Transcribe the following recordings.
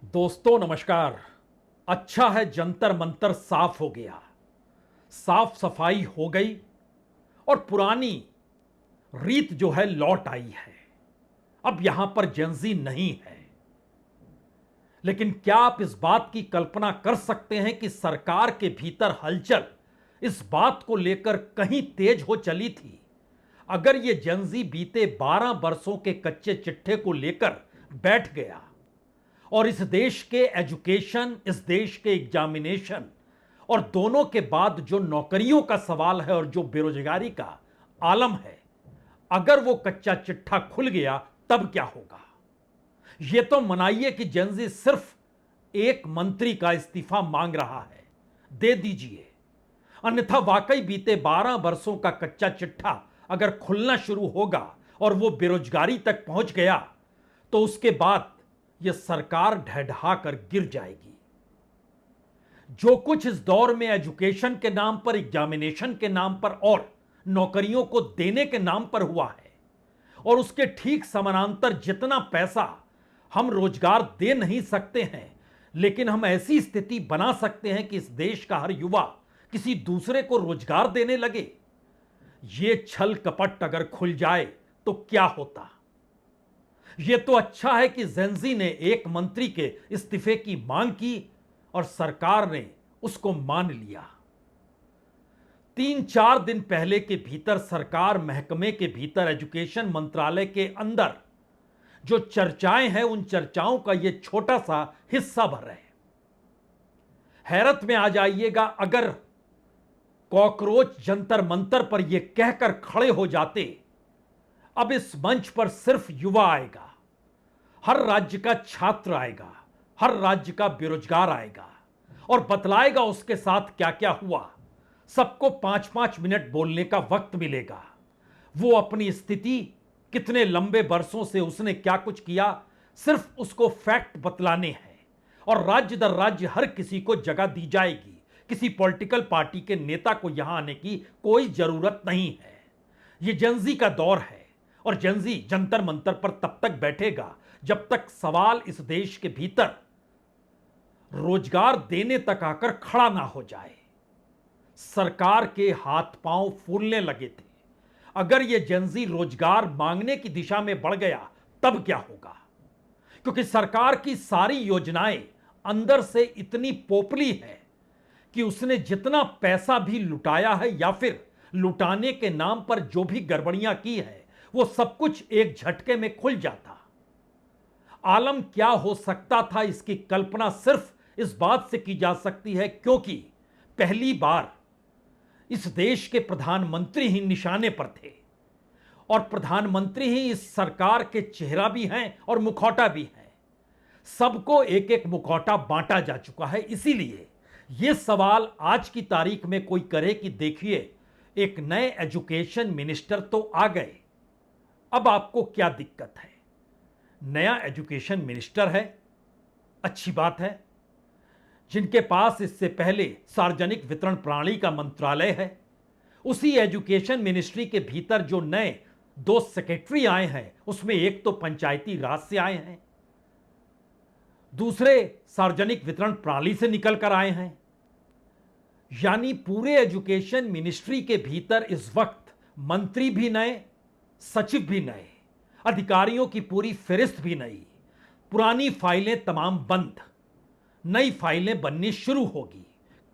दोस्तों नमस्कार। अच्छा है जंतर मंतर साफ हो गया, साफ सफाई हो गई और पुरानी रीत जो है लौट आई है। अब यहां पर जेंजी नहीं है। लेकिन क्या आप इस बात की कल्पना कर सकते हैं कि सरकार के भीतर हलचल इस बात को लेकर कहीं तेज हो चली थी? अगर यह जेंजी बीते 12 वर्षों के कच्चे चिट्ठे को लेकर बैठ गया और इस देश के एजुकेशन, इस देश के एग्जामिनेशन और दोनों के बाद जो नौकरियों का सवाल है और जो बेरोजगारी का आलम है, अगर वो कच्चा चिट्ठा खुल गया तब क्या होगा? यह तो मनाइए कि जेंजी सिर्फ एक मंत्री का इस्तीफा मांग रहा है, दे दीजिए। अन्यथा वाकई बीते 12 वर्षों का कच्चा चिट्ठा अगर खुलना शुरू होगा और वो बेरोजगारी तक पहुंच गया तो उसके बाद यह सरकार ढहढहा कर गिर जाएगी। जो कुछ इस दौर में एजुकेशन के नाम पर, एग्जामिनेशन के नाम पर और नौकरियों को देने के नाम पर हुआ है, और उसके ठीक समानांतर जितना पैसा हम रोजगार दे नहीं सकते हैं, लेकिन हम ऐसी स्थिति बना सकते हैं कि इस देश का हर युवा किसी दूसरे को रोजगार देने लगे। यह छल कपट अगर खुल जाए तो क्या होता? यह तो अच्छा है कि जेंजी ने एक मंत्री के इस्तीफे की मांग की और सरकार ने उसको मान लिया। 3-4 दिन पहले के भीतर सरकार महकमे के भीतर एजुकेशन मंत्रालय के अंदर जो चर्चाएं हैं, उन चर्चाओं का यह छोटा सा हिस्सा भर रहे हैं। हैरत में आ जाइएगा अगर कॉकरोच जंतर मंतर पर यह कहकर खड़े हो जाते, अब इस मंच पर सिर्फ युवा आएगा, हर राज्य का छात्र आएगा, हर राज्य का बेरोजगार आएगा और बतलाएगा उसके साथ क्या क्या हुआ। सबको 5-5 मिनट बोलने का वक्त मिलेगा। वो अपनी स्थिति, कितने लंबे वर्षों से उसने क्या कुछ किया, सिर्फ उसको फैक्ट बतलाने हैं और राज्य दर राज्य हर किसी को जगह दी जाएगी। किसी पॉलिटिकल पार्टी के नेता को यहां आने की कोई जरूरत नहीं है। यह जेंजी का दौर है और जेंजी जंतर मंतर पर तब तक बैठेगा जब तक सवाल इस देश के भीतर रोजगार देने तक आकर खड़ा ना हो जाए। सरकार के हाथ पांव फूलने लगे थे। अगर यह जेंजी रोजगार मांगने की दिशा में बढ़ गया तब क्या होगा? क्योंकि सरकार की सारी योजनाएं अंदर से इतनी पोपली है कि उसने जितना पैसा भी लुटाया है या फिर लुटाने के नाम पर जो भी गड़बड़ियां की है, वो सब कुछ एक झटके में खुल जाता। आलम क्या हो सकता था, इसकी कल्पना सिर्फ इस बात से की जा सकती है क्योंकि पहली बार इस देश के प्रधानमंत्री ही निशाने पर थे और प्रधानमंत्री ही इस सरकार के चेहरा भी हैं और मुखौटा भी हैं। सबको एक एक मुखौटा बांटा जा चुका है। इसीलिए यह सवाल आज की तारीख में कोई करे कि देखिए, एक नए एजुकेशन मिनिस्टर तो आ गए, अब आपको क्या दिक्कत है? नया एजुकेशन मिनिस्टर है, अच्छी बात है। जिनके पास इससे पहले सार्वजनिक वितरण प्रणाली का मंत्रालय है, उसी एजुकेशन मिनिस्ट्री के भीतर जो नए 2 सेक्रेटरी आए हैं, उसमें एक तो पंचायती राज से आए हैं, दूसरे सार्वजनिक वितरण प्रणाली से निकल कर आए हैं। यानी पूरे एजुकेशन मिनिस्ट्री के भीतर इस वक्त मंत्री भी नए, सचिव भी नए, अधिकारियों की पूरी फहरिस्त भी नई, पुरानी फाइलें तमाम बंद, नई फाइलें बननी शुरू होगी।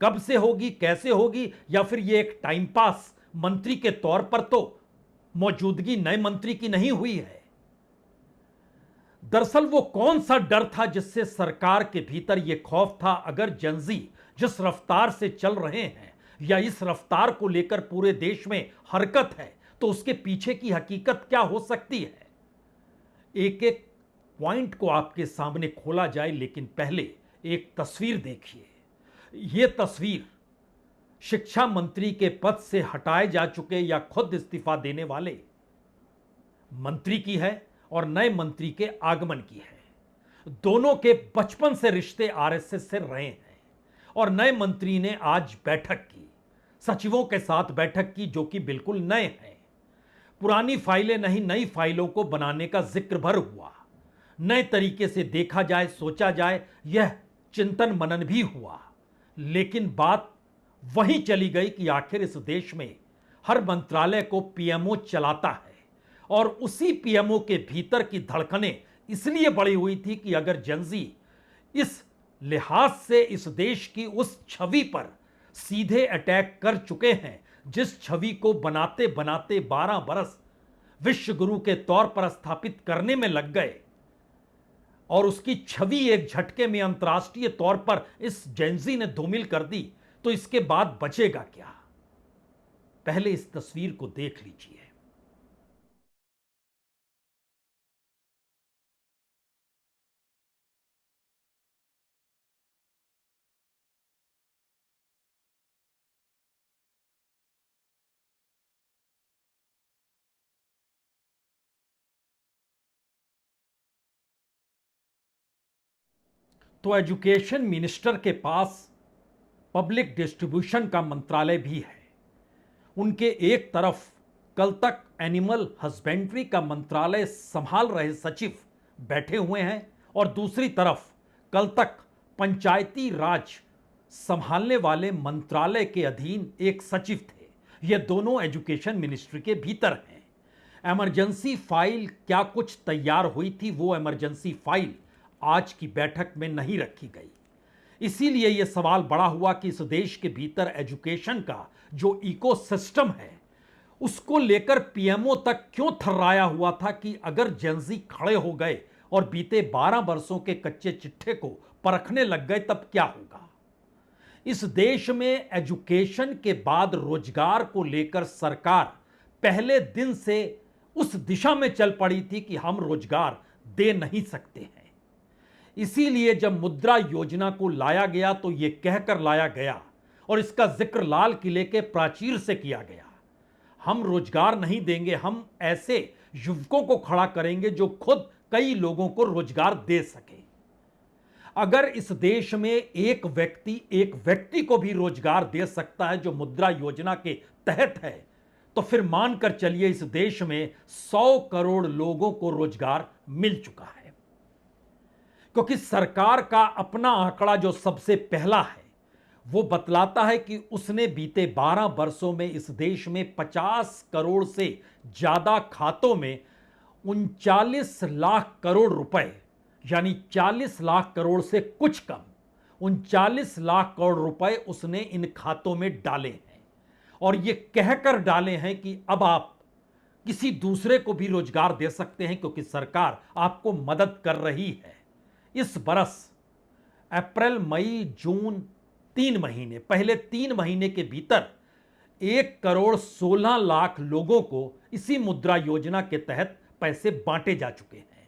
कब से होगी, कैसे होगी, या फिर यह एक टाइम पास मंत्री के तौर पर तो मौजूदगी नए मंत्री की नहीं हुई है। दरअसल वो कौन सा डर था जिससे सरकार के भीतर यह खौफ था, अगर जेंजी जिस रफ्तार से चल रहे हैं या इस रफ्तार को लेकर पूरे देश में हरकत है, तो उसके पीछे की हकीकत क्या हो सकती है? एक एक पॉइंट को आपके सामने खोला जाए, लेकिन पहले एक तस्वीर देखिए। यह तस्वीर शिक्षा मंत्री के पद से हटाए जा चुके या खुद इस्तीफा देने वाले मंत्री की है और नए मंत्री के आगमन की है। दोनों के बचपन से रिश्ते आरएसएस से रहे हैं और नए मंत्री ने आज बैठक की, सचिवों के साथ बैठक की, जो कि बिल्कुल नए हैं। पुरानी फाइलें नहीं, नई फाइलों को बनाने का जिक्र भर हुआ। नए तरीके से देखा जाए, सोचा जाए, यह चिंतन मनन भी हुआ। लेकिन बात वहीं चली गई कि आखिर इस देश में हर मंत्रालय को पीएमओ चलाता है, और उसी पीएमओ के भीतर की धड़कनें इसलिए बढ़ी हुई थी कि अगर जेनजी इस लिहाज से इस देश की उस छवि पर सीधे अटैक कर चुके हैं जिस छवि को बनाते बनाते 12 बरस विश्व गुरु के तौर पर स्थापित करने में लग गए, और उसकी छवि एक झटके में अंतर्राष्ट्रीय तौर पर इस जेनजी ने धूमिल कर दी, तो इसके बाद बचेगा क्या? पहले इस तस्वीर को देख लीजिए। तो एजुकेशन मिनिस्टर के पास पब्लिक डिस्ट्रीब्यूशन का मंत्रालय भी है। उनके एक तरफ कल तक एनिमल हस्बेंड्री का मंत्रालय संभाल रहे सचिव बैठे हुए हैं, और दूसरी तरफ कल तक पंचायती राज संभालने वाले मंत्रालय के अधीन एक सचिव थे। ये दोनों एजुकेशन मिनिस्ट्री के भीतर हैं। इमरजेंसी फाइल क्या कुछ तैयार हुई थी, वो इमरजेंसी फाइल आज की बैठक में नहीं रखी गई। इसीलिए यह सवाल बड़ा हुआ कि इस देश के भीतर एजुकेशन का जो इकोसिस्टम है उसको लेकर पीएमओ तक क्यों थर्राया हुआ था कि अगर जेनजी खड़े हो गए और बीते 12 वर्षों के कच्चे चिट्ठे को परखने लग गए तब क्या होगा। इस देश में एजुकेशन के बाद रोजगार को लेकर सरकार पहले दिन से उस दिशा में चल पड़ी थी कि हम रोजगार दे नहीं सकते हैं। इसीलिए जब मुद्रा योजना को लाया गया तो यह कहकर लाया गया, और इसका जिक्र लाल किले के प्राचीर से किया गया, हम रोजगार नहीं देंगे, हम ऐसे युवकों को खड़ा करेंगे जो खुद कई लोगों को रोजगार दे सके। अगर इस देश में एक व्यक्ति को भी रोजगार दे सकता है जो मुद्रा योजना के तहत है, तो फिर मानकर चलिए इस देश में 100 करोड़ लोगों को रोजगार मिल चुका है। क्योंकि सरकार का अपना आंकड़ा जो सबसे पहला है वो बतलाता है कि उसने बीते 12 वर्षों में इस देश में 50 करोड़ से ज्यादा खातों में 39 लाख करोड़ रुपए, यानी 40 लाख करोड़ से कुछ कम 39 लाख करोड़ रुपए उसने इन खातों में डाले हैं, और ये कहकर डाले हैं कि अब आप किसी दूसरे को भी रोजगार दे सकते हैं क्योंकि सरकार आपको मदद कर रही है। इस बरस अप्रैल, मई, जून 3 महीने, पहले 3 महीने के भीतर 1 करोड़ 16 लाख लोगों को इसी मुद्रा योजना के तहत पैसे बांटे जा चुके हैं।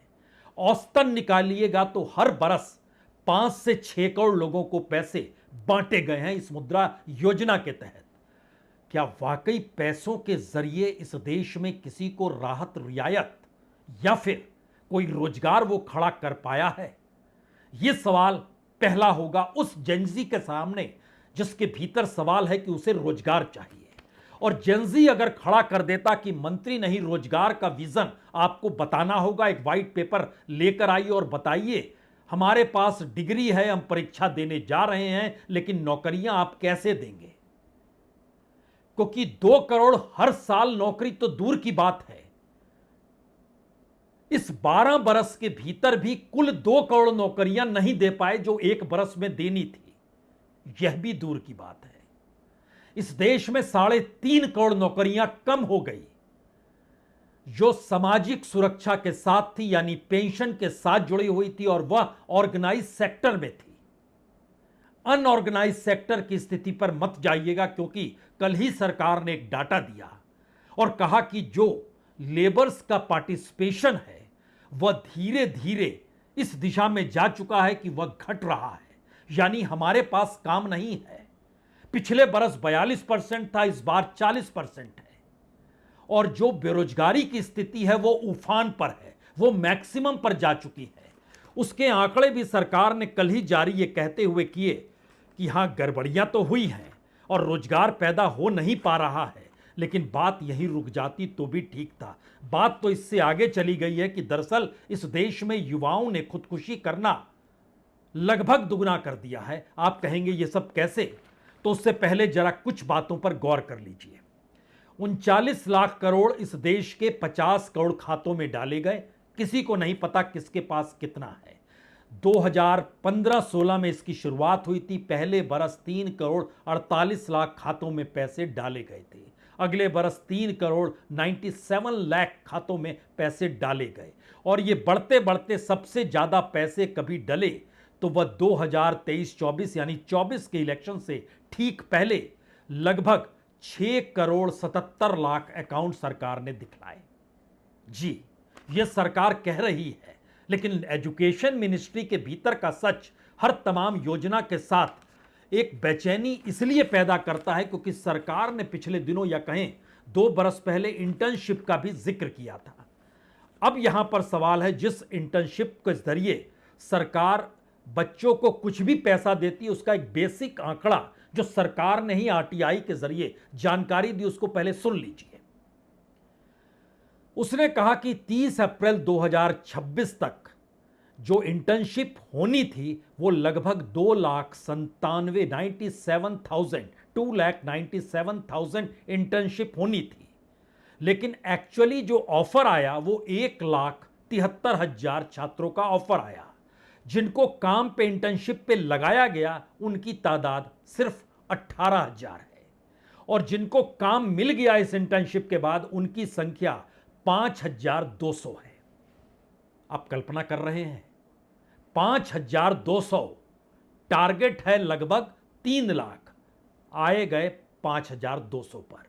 औसतन निकालिएगा तो हर बरस 5 से 6 करोड़ लोगों को पैसे बांटे गए हैं इस मुद्रा योजना के तहत। क्या वाकई पैसों के जरिए इस देश में किसी को राहत, रियायत या फिर कोई रोजगार वो खड़ा कर पाया है? यह सवाल पहला होगा उस जेनजी के सामने जिसके भीतर सवाल है कि उसे रोजगार चाहिए। और जेनजी अगर खड़ा कर देता कि मंत्री नहीं, रोजगार का विजन आपको बताना होगा, एक व्हाइट पेपर लेकर आइए और बताइए हमारे पास डिग्री है, हम परीक्षा देने जा रहे हैं, लेकिन नौकरियां आप कैसे देंगे? क्योंकि 2 करोड़ हर साल नौकरी तो दूर की बात है, इस 12 बरस के भीतर भी कुल 2 करोड़ नौकरियां नहीं दे पाए जो 1 बरस में देनी थी, यह भी दूर की बात है। इस देश में 3.5 करोड़ नौकरियां कम हो गई जो सामाजिक सुरक्षा के साथ थी, यानी पेंशन के साथ जुड़ी हुई थी, और वह ऑर्गेनाइज सेक्टर में थी। अनऑर्गेनाइज सेक्टर की स्थिति पर मत जाइएगा, क्योंकि कल ही सरकार ने एक डाटा दिया और कहा कि जो लेबर्स का पार्टिसिपेशन है वह धीरे धीरे इस दिशा में जा चुका है कि वह घट रहा है, यानी हमारे पास काम नहीं है। पिछले बरस 42% था, इस बार 40% है, और जो बेरोजगारी की स्थिति है वो उफान पर है, वो मैक्सिमम पर जा चुकी है। उसके आंकड़े भी सरकार ने कल ही जारी ये कहते हुए किए कि हां, गड़बड़ियां तो हुई हैं और रोजगार पैदा हो नहीं पा रहा है, लेकिन बात यहीं रुक जाती तो भी ठीक था। बात तो इससे आगे चली गई है कि दरअसल इस देश में युवाओं ने खुदकुशी करना लगभग दुगना कर दिया है। आप कहेंगे ये सब कैसे? तो उससे पहले जरा कुछ बातों पर गौर कर लीजिए। 39 लाख करोड़ इस देश के 50 करोड़ खातों में डाले गए। किसी को नहीं पता किसके पास कितना है। 2015-16 में इसकी शुरुआत हुई थी। पहले बरस 3 करोड़ 48 लाख खातों में पैसे डाले गए थे। अगले बरस 3 करोड़ 97 लाख खातों में पैसे डाले गए। और ये बढ़ते बढ़ते सबसे ज्यादा पैसे कभी डले तो वह 2023-24 यानी 24 के इलेक्शन से ठीक पहले लगभग 6 करोड़ 77 लाख अकाउंट सरकार ने दिखलाए। जी, यह सरकार कह रही है, लेकिन एजुकेशन मिनिस्ट्री के भीतर का सच हर तमाम योजना के साथ एक बेचैनी इसलिए पैदा करता है क्योंकि सरकार ने पिछले दिनों या कहें 2 बरस पहले इंटर्नशिप का भी जिक्र किया था। अब यहां पर सवाल है, जिस इंटर्नशिप के जरिए सरकार बच्चों को कुछ भी पैसा देती है, उसका एक बेसिक आंकड़ा जो सरकार ने ही आरटीआई के जरिए जानकारी दी, उसको पहले सुन लीजिए। उसने कहा कि 30 अप्रैल 2026 तक जो इंटर्नशिप होनी थी वो लगभग 2,97,000 इंटर्नशिप होनी थी। लेकिन एक्चुअली जो ऑफर आया वो 1,73,000 छात्रों का ऑफर आया। जिनको काम पे इंटर्नशिप पे लगाया गया उनकी तादाद सिर्फ 18,000 है। और जिनको काम मिल गया इस इंटर्नशिप के बाद उनकी संख्या 5,200 है। आप कल्पना कर रहे हैं, 5,200। टारगेट है लगभग 3 लाख, आए गए 5,200 पर।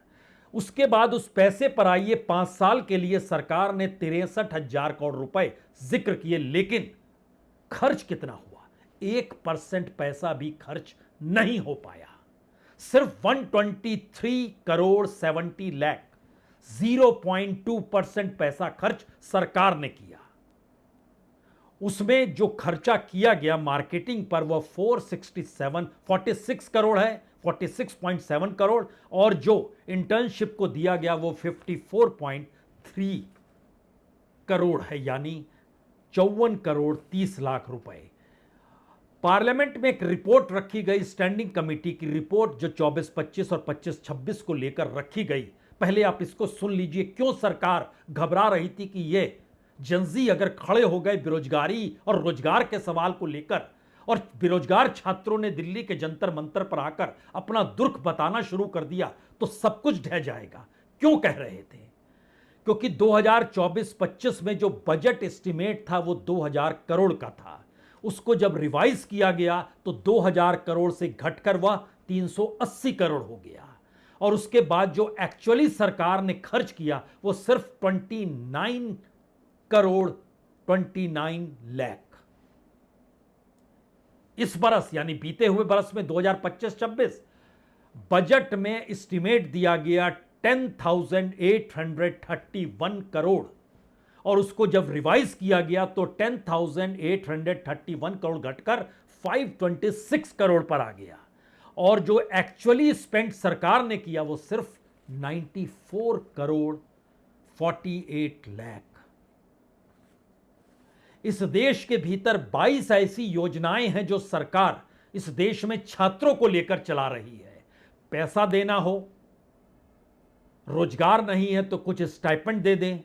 उसके बाद उस पैसे पर आइए, 5 साल के लिए सरकार ने 63,000 करोड़ रुपए जिक्र किए, लेकिन खर्च कितना हुआ? 1% पैसा भी खर्च नहीं हो पाया। सिर्फ 123 करोड़ 70 लाख, 0.2% पैसा खर्च सरकार ने किया। उसमें जो खर्चा किया गया मार्केटिंग पर वह 46 करोड़ है, 46.7 करोड़। और जो इंटर्नशिप को दिया गया वो 54.3 करोड़ है, यानी 54 करोड़ 30 लाख रुपए। पार्लियामेंट में एक रिपोर्ट रखी गई, स्टैंडिंग कमेटी की रिपोर्ट जो 24-25 और 25-26 को लेकर रखी गई। पहले आप इसको सुन लीजिए, क्यों सरकार घबरा रही थी कि ये जनजी अगर खड़े हो गए बेरोजगारी और रोजगार के सवाल को लेकर, और बेरोजगार छात्रों ने दिल्ली के जंतर मंतर पर आकर अपना दुख बताना शुरू कर दिया तो सब कुछ ढह जाएगा। क्यों कह रहे थे? क्योंकि 2024-25 में जो बजट एस्टिमेट था वो 2,000 करोड़ का था। उसको जब रिवाइज किया गया तो 2,000 करोड़ से घटकर वह 380 करोड़ हो गया। और उसके बाद जो एक्चुअली सरकार ने खर्च किया वो सिर्फ 29 करोड़ 29 लाख। इस बरस यानी बीते हुए बरस में 2025-26 बजट में एस्टिमेट दिया गया 10,831 करोड़, और उसको जब रिवाइज किया गया तो 10,831 करोड़ घटकर 526 करोड़ पर आ गया। और जो एक्चुअली स्पेंड सरकार ने किया वो सिर्फ 94 करोड़ 48 लाख। इस देश के भीतर 22 ऐसी योजनाएं हैं जो सरकार इस देश में छात्रों को लेकर चला रही है। पैसा देना हो, रोजगार नहीं है तो कुछ स्टाइपेंड दे दें।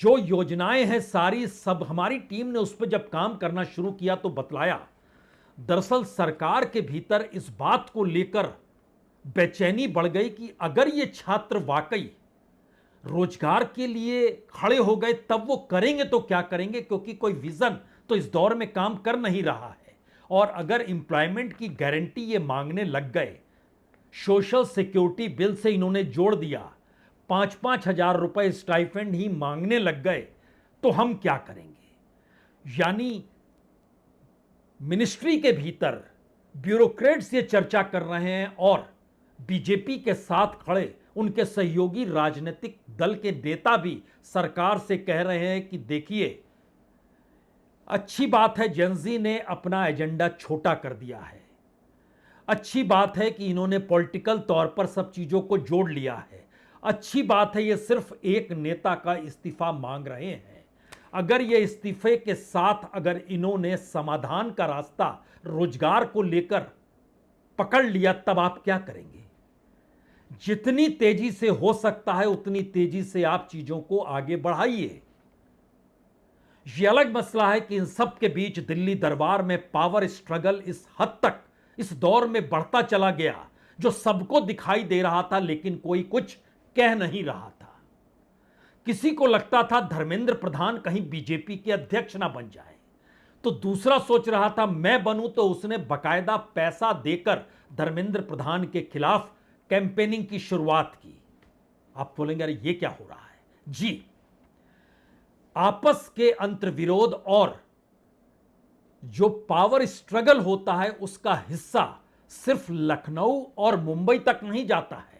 जो योजनाएं हैं सारी सब हमारी टीम ने उस पर जब काम करना शुरू किया तो बतलाया, दरअसल सरकार के भीतर इस बात को लेकर बेचैनी बढ़ गई कि अगर ये छात्र वाकई रोजगार के लिए खड़े हो गए तब वो करेंगे तो क्या करेंगे, क्योंकि कोई विजन तो इस दौर में काम कर नहीं रहा है। और अगर एम्प्लॉयमेंट की गारंटी ये मांगने लग गए, सोशल सिक्योरिटी बिल से इन्होंने जोड़ दिया, 5-5 हजार रुपए स्टाइपेंड ही मांगने लग गए, तो हम क्या करेंगे? यानी मिनिस्ट्री के भीतर ब्यूरोक्रेट्स ये चर्चा कर रहे हैं और बीजेपी के साथ खड़े उनके सहयोगी राजनीतिक दल के नेता भी सरकार से कह रहे हैं कि देखिए, अच्छी बात है जेनजी ने अपना एजेंडा छोटा कर दिया है। अच्छी बात है कि इन्होंने पॉलिटिकल तौर पर सब चीजों को जोड़ लिया है। अच्छी बात है, ये सिर्फ एक नेता का इस्तीफा मांग रहे हैं। अगर ये इस्तीफे के साथ अगर इन्होंने समाधान का रास्ता रोजगार को लेकर पकड़ लिया, तब आप क्या करेंगे? जितनी तेजी से हो सकता है उतनी तेजी से आप चीजों को आगे बढ़ाइए। यह अलग मसला है कि इन सब के बीच दिल्ली दरबार में पावर स्ट्रगल इस हद तक इस दौर में बढ़ता चला गया जो सबको दिखाई दे रहा था, लेकिन कोई कुछ कह नहीं रहा था। किसी को लगता था धर्मेंद्र प्रधान कहीं बीजेपी के अध्यक्ष ना बन जाए, तो दूसरा सोच रहा था मैं बनूं, तो उसने बकायदा पैसा देकर धर्मेंद्र प्रधान के खिलाफ कैंपेनिंग की शुरुआत की। आप बोलेंगे अरे ये क्या हो रहा है? जी, आपस के अंतर्विरोध और जो पावर स्ट्रगल होता है उसका हिस्सा सिर्फ लखनऊ और मुंबई तक नहीं जाता है।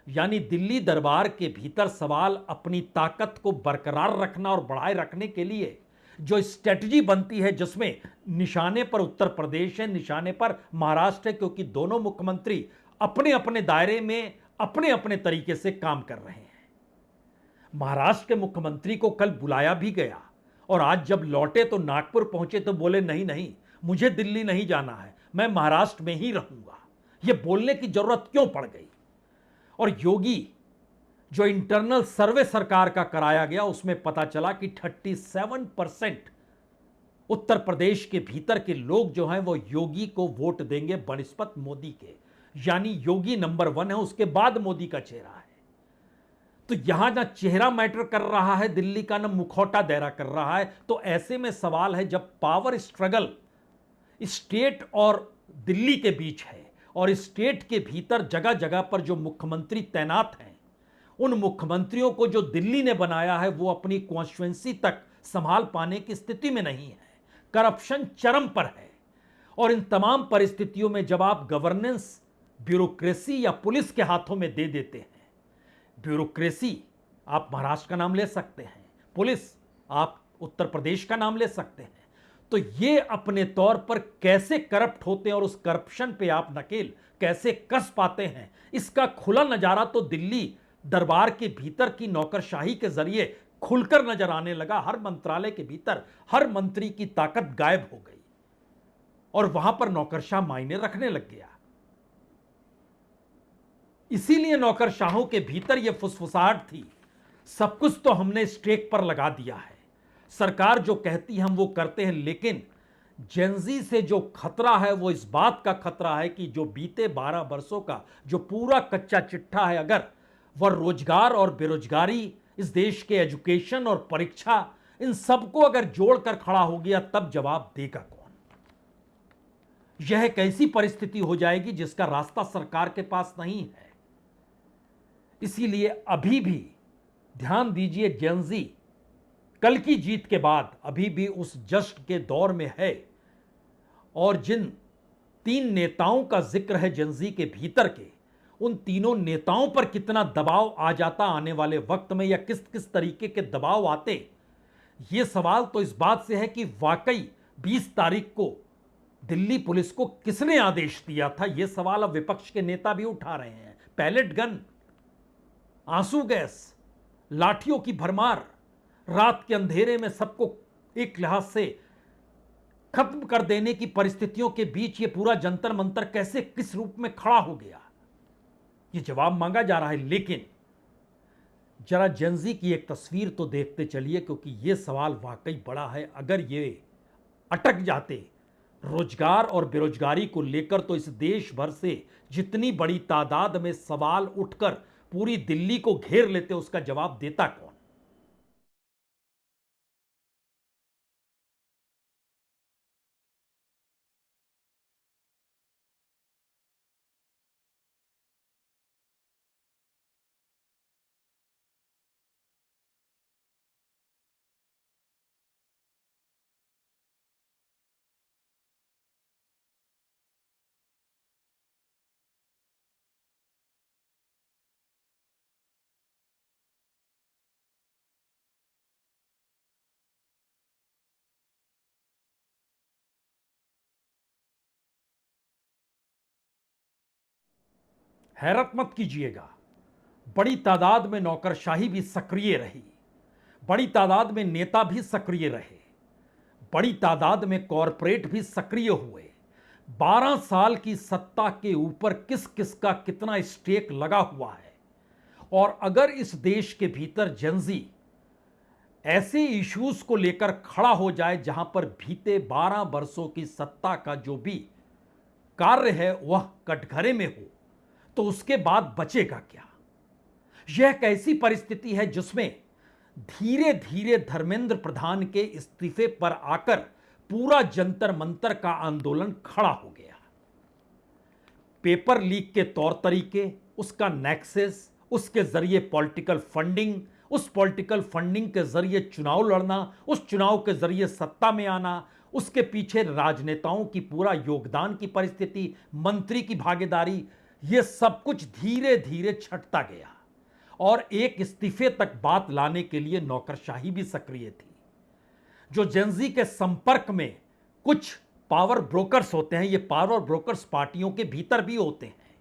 यानी दिल्ली दरबार के भीतर सवाल अपनी ताकत को बरकरार रखना और बढ़ाए रखने के लिए जो स्ट्रेटजी बनती है, जिसमें निशाने पर उत्तर प्रदेश है, निशाने पर महाराष्ट्र है, क्योंकि दोनों मुख्यमंत्री अपने अपने दायरे में अपने अपने तरीके से काम कर रहे हैं। महाराष्ट्र के मुख्यमंत्री को कल बुलाया भी गया और आज जब लौटे तो नागपुर पहुंचे तो बोले नहीं नहीं, मुझे दिल्ली नहीं जाना है, मैं महाराष्ट्र में ही रहूंगा। यह बोलने की जरूरत क्यों पड़ गई? और योगी जो इंटरनल सर्वे सरकार का कराया गया उसमें पता चला कि 37% उत्तर प्रदेश के भीतर के लोग जो हैं वो योगी को वोट देंगे बनिस्पत मोदी के। यानी योगी नंबर 1 है, उसके बाद मोदी का चेहरा है। तो यहां ना चेहरा मैटर कर रहा है दिल्ली का, ना मुखौटा दायरा कर रहा है। तो ऐसे में सवाल है, जब पावर स्ट्रगल स्टेट और दिल्ली के बीच है और स्टेट के भीतर जगह जगह पर जो मुख्यमंत्री तैनात हैं, उन मुख्यमंत्रियों को जो दिल्ली ने बनाया है वो अपनी कॉन्स्टिट्यूएंसी तक संभाल पाने की स्थिति में नहीं है। करप्शन चरम पर है। और इन तमाम परिस्थितियों में जब आप गवर्नेंस ब्यूरोक्रेसी या पुलिस के हाथों में दे देते हैं, ब्यूरोक्रेसी आप महाराष्ट्र का नाम ले सकते हैं, पुलिस आप उत्तर प्रदेश का नाम ले सकते हैं, तो ये अपने तौर पर कैसे करप्ट होते हैं और उस करप्शन पे आप नकेल कैसे कस पाते हैं, इसका खुला नजारा तो दिल्ली दरबार के भीतर की नौकरशाही के जरिए खुलकर नजर आने लगा। हर मंत्रालय के भीतर हर मंत्री की ताकत गायब हो गई और वहां पर नौकरशाह मायने रखने लग गया। इसीलिए नौकरशाहों के भीतर यह फुसफुसाहट थी, सब कुछ तो हमने स्टेक पर लगा दिया है, सरकार जो कहती हम वो करते हैं। लेकिन जेंजी से जो खतरा है वो इस बात का खतरा है कि जो बीते 12 वर्षों का जो पूरा कच्चा चिट्ठा है, अगर वह रोजगार और बेरोजगारी, इस देश के एजुकेशन और परीक्षा, इन सबको अगर जोड़कर खड़ा हो गया, तब जवाब देगा कौन? यह एक ऐसी परिस्थिति हो जाएगी जिसका रास्ता सरकार के पास नहीं है। इसीलिए अभी भी ध्यान दीजिए, जेंजी कल की जीत के बाद अभी भी उस जश्न के दौर में है। और जिन 3 नेताओं का जिक्र है जेंजी के भीतर के, उन तीनों नेताओं पर कितना दबाव आ जाता आने वाले वक्त में, या किस किस तरीके के दबाव आते, यह सवाल तो इस बात से है कि वाकई 20 तारीख को दिल्ली पुलिस को किसने आदेश दिया था, यह सवाल अब विपक्ष के नेता भी उठा रहे हैं। पैलेट गन, आंसू गैस, लाठियों की भरमार, रात के अंधेरे में सबको एक लिहाज से खत्म कर देने की परिस्थितियों के बीच ये पूरा जंतर मंतर कैसे किस रूप में खड़ा हो गया, ये जवाब मांगा जा रहा है। लेकिन जरा जेंजी की एक तस्वीर तो देखते चलिए, क्योंकि ये सवाल वाकई बड़ा है। अगर ये अटक जाते रोजगार और बेरोजगारी को लेकर, तो इस देश भर से जितनी बड़ी तादाद में सवाल उठकर पूरी दिल्ली को घेर लेते, उसका जवाब देता कौन? हैरत मत कीजिएगा, बड़ी तादाद में नौकरशाही भी सक्रिय रही, बड़ी तादाद में नेता भी सक्रिय रहे, बड़ी तादाद में कॉरपोरेट भी सक्रिय हुए। 12 साल की सत्ता के ऊपर किस किस का कितना स्टेक लगा हुआ है। और अगर इस देश के भीतर जेनजी ऐसे इश्यूज को लेकर खड़ा हो जाए जहां पर बीते 12 वर्षों की सत्ता का जो भी कार्य है वह कटघरे में हो, तो उसके बाद बचेगा क्या। यह एक ऐसी परिस्थिति है जिसमें धीरे धीरे धर्मेंद्र प्रधान के इस्तीफे पर आकर पूरा जंतर मंतर का आंदोलन खड़ा हो गया। पेपर लीक के तौर तरीके, उसका नेक्सस, उसके जरिए पॉलिटिकल फंडिंग, उस पॉलिटिकल फंडिंग के जरिए चुनाव लड़ना, उस चुनाव के जरिए सत्ता में आना, उसके पीछे राजनेताओं की पूरा योगदान की परिस्थिति, मंत्री की भागीदारी, यह सब कुछ धीरे धीरे छटता गया। और एक इस्तीफे तक बात लाने के लिए नौकरशाही भी सक्रिय थी। जो जेनजी के संपर्क में कुछ पावर ब्रोकर्स होते हैं, ये पावर ब्रोकर्स पार्टियों के भीतर भी होते हैं,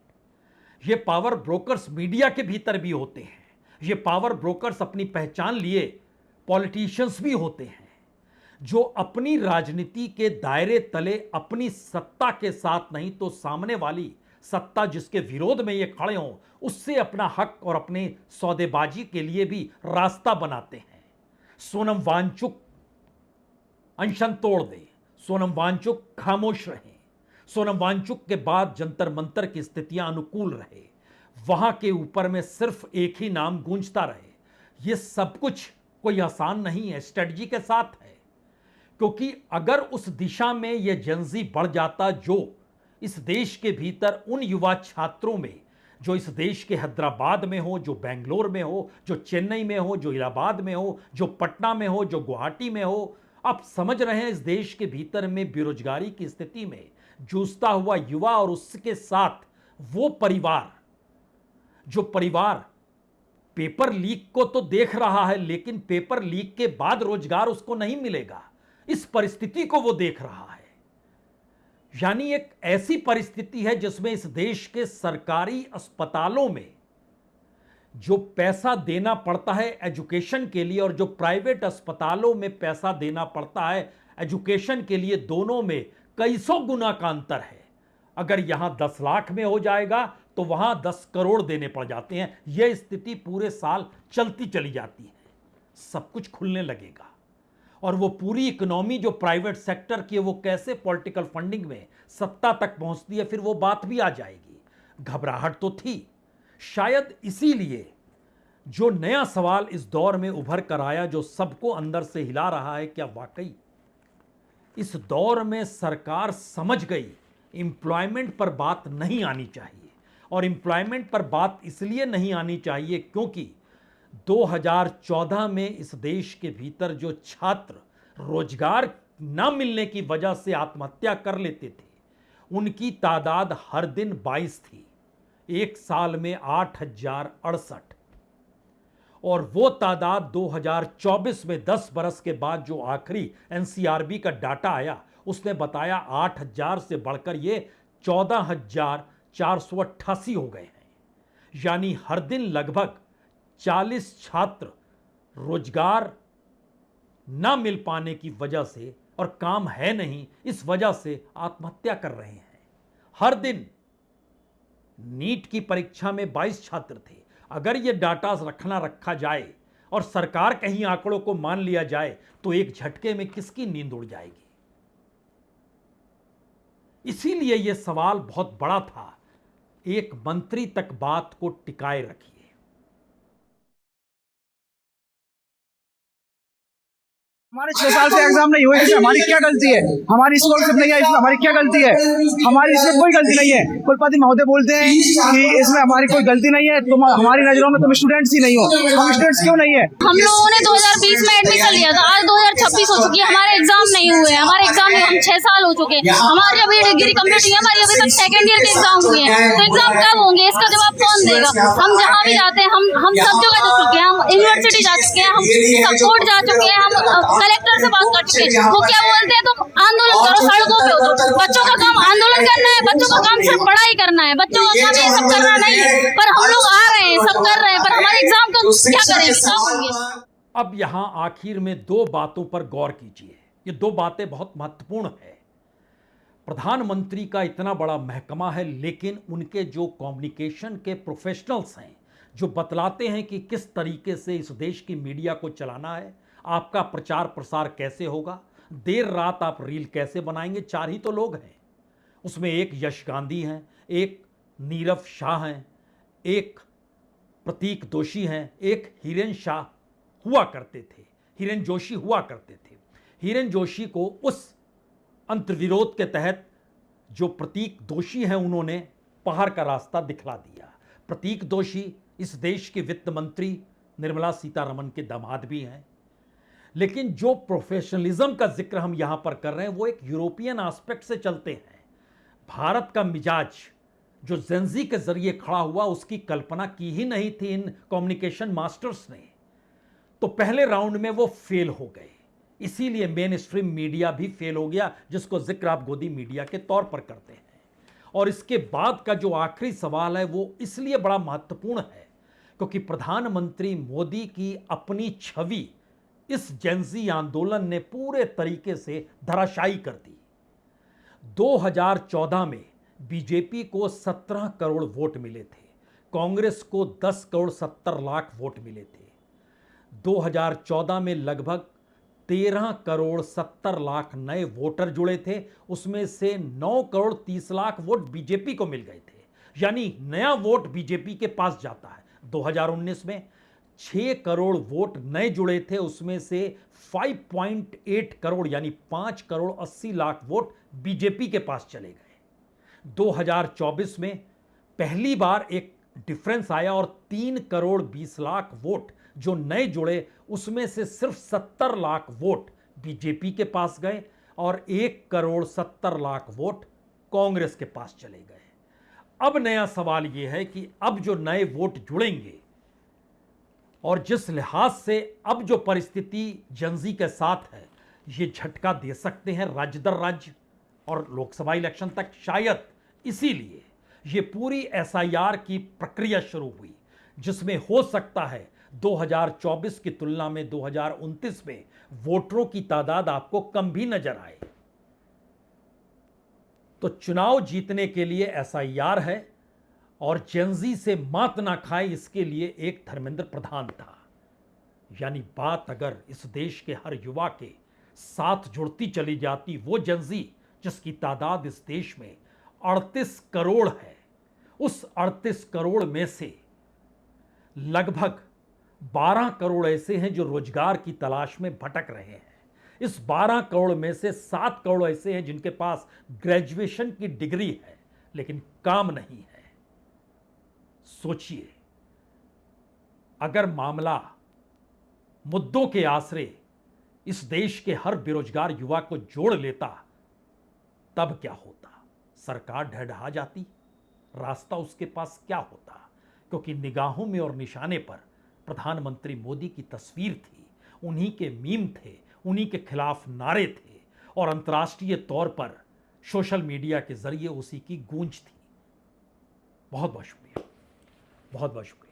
ये पावर ब्रोकर्स मीडिया के भीतर भी होते हैं, ये पावर ब्रोकर्स अपनी पहचान लिए पॉलिटिशियंस भी होते हैं, जो अपनी राजनीति के दायरे तले अपनी सत्ता के साथ नहीं तो सामने वाली सत्ता जिसके विरोध में ये खड़े हों उससे अपना हक और अपने सौदेबाजी के लिए भी रास्ता बनाते हैं। सोनम वांगचुक अनशन तोड़ दे, सोनम वांगचुक खामोश रहे, सोनम वांगचुक के बाद जंतर मंतर की स्थितियां अनुकूल रहे, वहां के ऊपर में सिर्फ एक ही नाम गूंजता रहे। यह सब कुछ कोई आसान नहीं है, स्ट्रेटजी के साथ है। क्योंकि अगर उस दिशा में यह जेनजी बढ़ जाता जो इस देश के भीतर उन युवा छात्रों में जो इस देश के हैदराबाद में हो, जो बेंगलोर में हो, जो चेन्नई में हो, जो इलाहाबाद में हो, जो पटना में हो, जो गुवाहाटी में हो, आप समझ रहे हैं इस देश के भीतर में बेरोजगारी की स्थिति में जूझता हुआ युवा और उसके साथ वो परिवार, जो परिवार पेपर लीक को तो देख रहा है लेकिन पेपर लीक के बाद रोजगार उसको नहीं मिलेगा, इस परिस्थिति को वो देख रहा है। यानी एक ऐसी परिस्थिति है जिसमें इस देश के सरकारी अस्पतालों में जो पैसा देना पड़ता है एजुकेशन के लिए और जो प्राइवेट अस्पतालों में पैसा देना पड़ता है एजुकेशन के लिए, दोनों में कई सौ गुना का अंतर है। अगर यहां 10 लाख में हो जाएगा तो वहां 10 करोड़ देने पड़ जाते हैं। यह स्थिति पूरे साल चलती चली जाती है, सब कुछ खुलने लगेगा और वो पूरी इकोनॉमी जो प्राइवेट सेक्टर की है वो कैसे पॉलिटिकल फंडिंग में सत्ता तक पहुंचती है, फिर वो बात भी आ जाएगी। घबराहट तो थी, शायद इसीलिए जो नया सवाल इस दौर में उभर कर आया जो सबको अंदर से हिला रहा है, क्या वाकई इस दौर में सरकार समझ गई एम्प्लॉयमेंट पर बात नहीं आनी चाहिए। और एम्प्लॉयमेंट पर बात इसलिए नहीं आनी चाहिए क्योंकि 2014 में इस देश के भीतर जो छात्र रोजगार न मिलने की वजह से आत्महत्या कर लेते थे उनकी तादाद हर दिन 22 थी, एक साल में 8068। और वो तादाद 2024 में 10 बरस के बाद जो आखिरी एनसीआरबी का डाटा आया उसने बताया 8000 से बढ़कर ये 14488 हो गए हैं। यानी हर दिन लगभग 40 छात्र रोजगार ना मिल पाने की वजह से और काम है नहीं इस वजह से आत्महत्या कर रहे हैं। हर दिन नीट की परीक्षा में 22 छात्र थे। अगर यह डाटा रखा जाए और सरकार कहीं आंकड़ों को मान लिया जाए तो एक झटके में किसकी नींद उड़ जाएगी। इसीलिए यह सवाल बहुत बड़ा था, एक मंत्री तक बात को टिकाए रखिए। हमारे 6 साल से एग्जाम नहीं हुए, इसमें हमारी क्या गलती है? हमारी स्कॉलरशिप नहीं है, इसमें हमारी क्या गलती है? हमारी इसमें कोई गलती नहीं है। कुलपति महोदय बोलते हैं कि इसमें हमारी कोई गलती नहीं है, तुम हमारी नजरों में तुम स्टूडेंट्स ही नहीं हो। हम स्टूडेंट्स क्यों नहीं है? हम लोगों ने 2020 में एडमिशन लिया था, आज 2026 हो चुकी है, हमारे एग्जाम नहीं हुए। हमारे एग्जाम हम 6 साल हो चुके हैं, हमारी अभी डिग्री कम्प्लीट हुई है, हमारी अभी तक सेकंड ईयर के एग्जाम हुए हैं। तो एग्जाम कब होंगे इसका जवाब कौन देगा? हम जहाँ भी जाते हैं हम सब जगह जा चुके हैं, हम यूनिवर्सिटी जा चुके हैं, हम सब कोर्ट जा चुके हैं, हम कलेक्टर से बात कर चुके हैं। वो क्या बोलते हैं, तुम आंदोलन करो, सड़कों पे हो। तो बच्चों का काम आंदोलन करना है, बच्चों का काम सिर्फ पढ़ाई करना है, बच्चों का काम ये सब करना नहीं है। पर हम लोग आ रहे हैं, सब कर रहे हैं, पर हमारे एग्जाम का क्या करेंगे, क्या होंगे? अब यहां आखिर में दो बातों पर गौर कीजिए। ये दो बातें बहुत महत्वपूर्ण है। प्रधानमंत्री का इतना बड़ा महकमा है, लेकिन उनके जो कम्युनिकेशन के प्रोफेशनल्स हैं, जो बतलाते हैं कि किस तरीके से इस देश की मीडिया को चलाना है, आपका प्रचार प्रसार कैसे होगा, देर रात आप रील कैसे बनाएंगे। चार ही तो लोग हैं उसमें, एक यश गांधी हैं, एक नीरव शाह हैं, एक प्रतीक दोषी हैं, एक हिरेन शाह हुआ करते थे, हिरेन जोशी हुआ करते थे। हिरेन जोशी को उस अंतर्विरोध के तहत जो प्रतीक दोषी हैं उन्होंने पहाड़ का रास्ता दिखला दिया। प्रतीक दोषी इस देश के वित्त मंत्री निर्मला सीतारमण के दामाद भी हैं। लेकिन जो प्रोफेशनलिज्म का जिक्र हम यहां पर कर रहे हैं वो एक यूरोपियन एस्पेक्ट से चलते हैं। भारत का मिजाज जो जेंजी के जरिए खड़ा हुआ, उसकी कल्पना की ही नहीं थी इन कम्युनिकेशन मास्टर्स ने। तो पहले राउंड में वो फेल हो गए, इसीलिए मेन स्ट्रीम मीडिया भी फेल हो गया, जिसको जिक्र आप गोदी मीडिया के तौर पर करते हैं। और इसके बाद का जो आखिरी सवाल है वो इसलिए बड़ा महत्वपूर्ण है क्योंकि प्रधानमंत्री मोदी की अपनी छवि इस जेंजी आंदोलन ने पूरे तरीके से धराशायी कर दी। 2014 में बीजेपी को 17 करोड़ वोट मिले थे, कांग्रेस को 10 करोड़ 70 लाख वोट मिले थे। 2014 में लगभग 13 करोड़ 70 लाख नए वोटर जुड़े थे, उसमें से 9 करोड़ 30 लाख वोट बीजेपी को मिल गए थे, यानी नया वोट बीजेपी के पास जाता है। 2019 में 6 करोड़ वोट नए जुड़े थे, उसमें से 5.8 करोड़ यानी 5 करोड़ 80 लाख वोट बीजेपी के पास चले गए। 2024 में पहली बार एक डिफरेंस आया और 3 करोड़ 20 लाख वोट जो नए जुड़े, उसमें से सिर्फ 70 लाख वोट बीजेपी के पास गए और 1 करोड़ 70 लाख वोट कांग्रेस के पास चले गए। अब नया सवाल यह है कि अब जो नए वोट जुड़ेंगे और जिस लिहाज से अब जो परिस्थिति जेंजी के साथ है, ये झटका दे सकते हैं राज्य दर राज्य और लोकसभा इलेक्शन तक। शायद इसीलिए ये पूरी एसआईआर की प्रक्रिया शुरू हुई, जिसमें हो सकता है 2024 की तुलना में 2029 में वोटरों की तादाद आपको कम भी नजर आए। तो चुनाव जीतने के लिए एसआईआर है और जेंजी से मात ना खाए, इसके लिए एक धर्मेंद्र प्रधान था। यानी बात अगर इस देश के हर युवा के साथ जुड़ती चली जाती, वो जेंजी जिसकी तादाद इस देश में 38 करोड़ है, उस 38 करोड़ में से लगभग 12 करोड़ ऐसे हैं जो रोजगार की तलाश में भटक रहे हैं। इस 12 करोड़ में से 7 करोड़ ऐसे हैं जिनके पास ग्रेजुएशन की डिग्री है लेकिन काम नहीं है। सोचिए, अगर मामला मुद्दों के आसरे इस देश के हर बेरोजगार युवा को जोड़ लेता, तब क्या होता? सरकार ढहढहा जाती, रास्ता उसके पास क्या होता? क्योंकि निगाहों में और निशाने पर प्रधानमंत्री मोदी की तस्वीर थी, उन्हीं के मीम थे, उन्हीं के खिलाफ नारे थे और अंतर्राष्ट्रीय तौर पर सोशल मीडिया के जरिए उसी की गूंज थी। बहुत बहुत शुक्रिया, बहुत बहुत शुक्रिया।